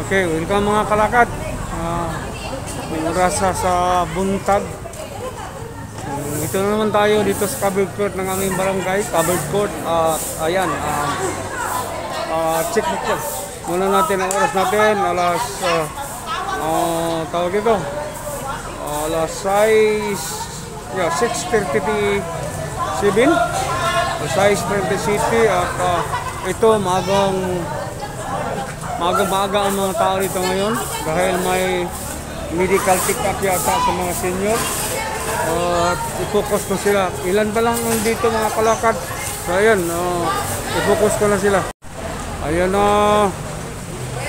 Okay, welcome mga kalakad. Oras sa buntag. Ito na naman tayo dito sa covered court ng aming barangay. Covered court. Ayan. Check book yan. Muna natin ang oras natin. Alas, tawag ito. Alas 6:37. 6:30 at ito maaga ang mga tao dito ngayon dahil may medical check-up yata sa mga senior. I-focus ko sila. Ilan pa lang dito mga kalakad. So ayan, i-focus ko na sila. Ayan na.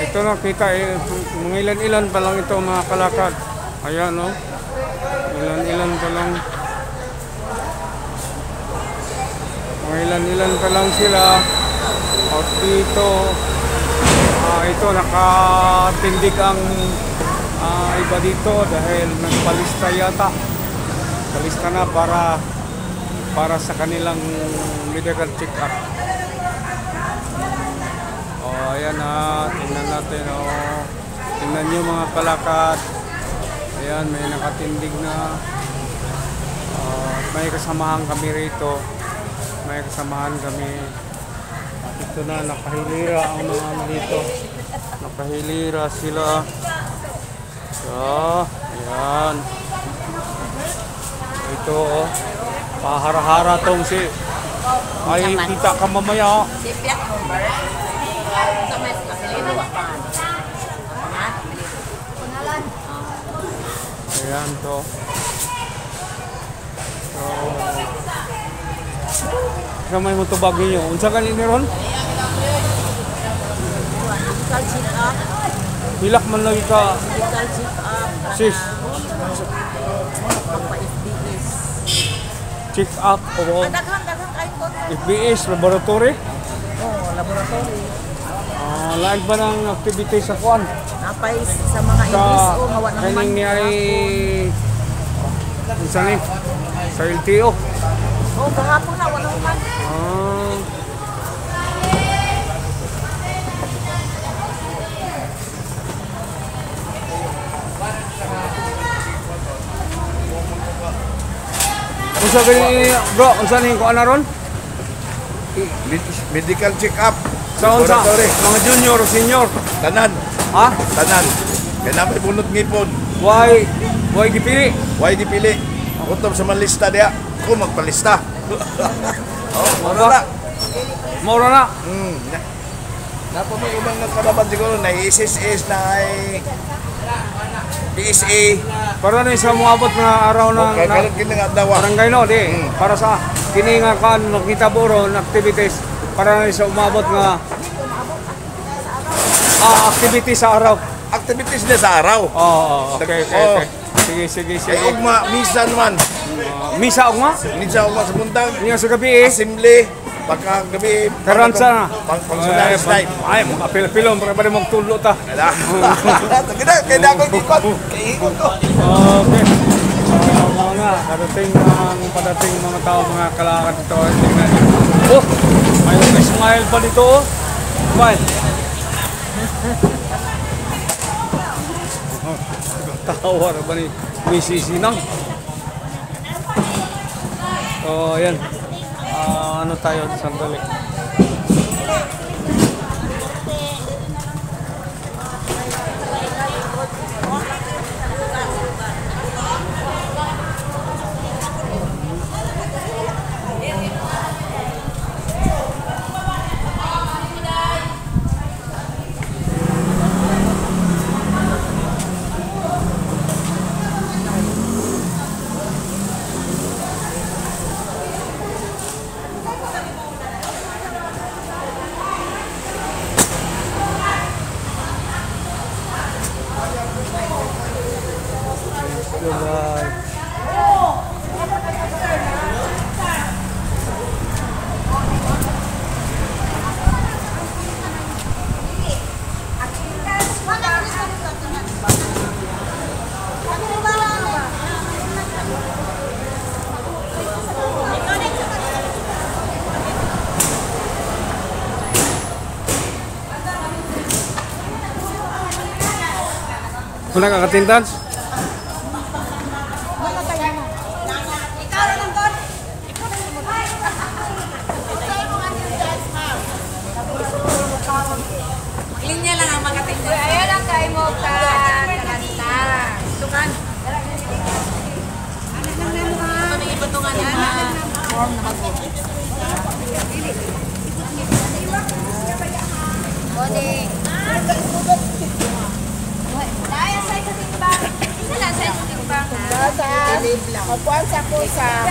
Ito na kita mga ilan pa lang ito mga kalakad. Ayan no. Ilan pa lang. Mga ilan pa lang sila. At dito ito nakatindig ang iba dito dahil nagpalista yata. Palista na para sa kanilang medical check-up. Ayan na, tingnan natin. Tingnan nyo mga kalakad. Ayan, may nakatindig na. May kasamahan kami rito. May kasamahan kami. Ito na, nakahilira ang mga dito. Nakahilira sila. So, ayan. Ito, pahara-hara tong si ay kita ka mamaya. Ayan to. So, sa may mutubag ninyo. Unsa ka ni ron? Hilak man lagi ka. Sis. Check up o FBS laboratory? Laboratory. Lain ba ng activity sa kuan? Napay sa mga NGO ngawa ng kaning ni ay unsa ni? Sa LTO. Kahapon na wala man. Unsa gani bro, unsa ni ko ana ron? Medical check-up. Sa unsa? Mga junior, senior. Tanan. Ha? Tanan. Kaya may bunot ngipon. Why gipili? Why gipili? Utom sa malista diya. Ako magpalista. Mura na. Napo may ubang nagkalaban siguro na SSS na ay PSA. Para na sa muabot na araw na barangay no di. Para sa kini nga kan nakita buro ng activities para na sa umabot nga activity sa araw. Activities na sa araw. Okay. Sige. Ugma misa naman. Misa ugma? Misa ugma sa buntag. Niya sa gabi assembly. Pagka gabi karansa na. Functionaries night. Ay, mga pilon para ba magtulo ta. Kaya ako ikot. Ikot ko. Okay. Mga padating mga tao, mga kalakad ito. Tingnan nyo. May smile pa dito. Smile. Tawa na ba ni Mrs. Sinang? So, ayan. Ano tayo? Sandali. Kung nakakatintans? Linya lang ang mga tingin. Ayaw lang kayo mo ka. Kalanta. Tukan. Ito na ibatungan na. Bode. Daya sa ito timbang. Isa lang sa ito timbang. Magpuansa ko sa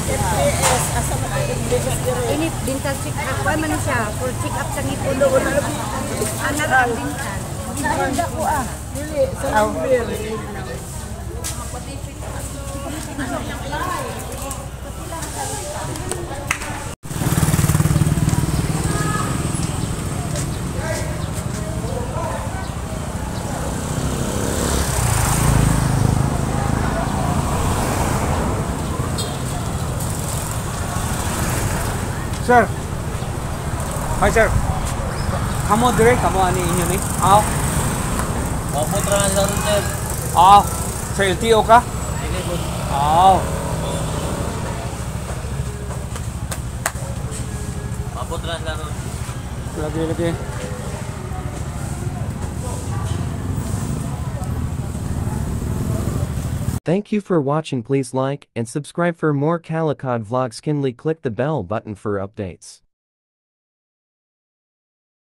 FPS asa Ini bintal check up. Kuha man siya. For check up sa ngipon. Anak ang bintal. Hindi ko dili sa number. Sir. Hi, sir. Kamo dire, kamo ani inyo ni? Aw. Mapo tra sa ron sir. Aw. Sa LTO ka? Dili po. Aw. Mapo tra sa ron. Lagi. Thank you for watching. Please like and subscribe for more Calicut vlogs. Kindly click the bell button for updates.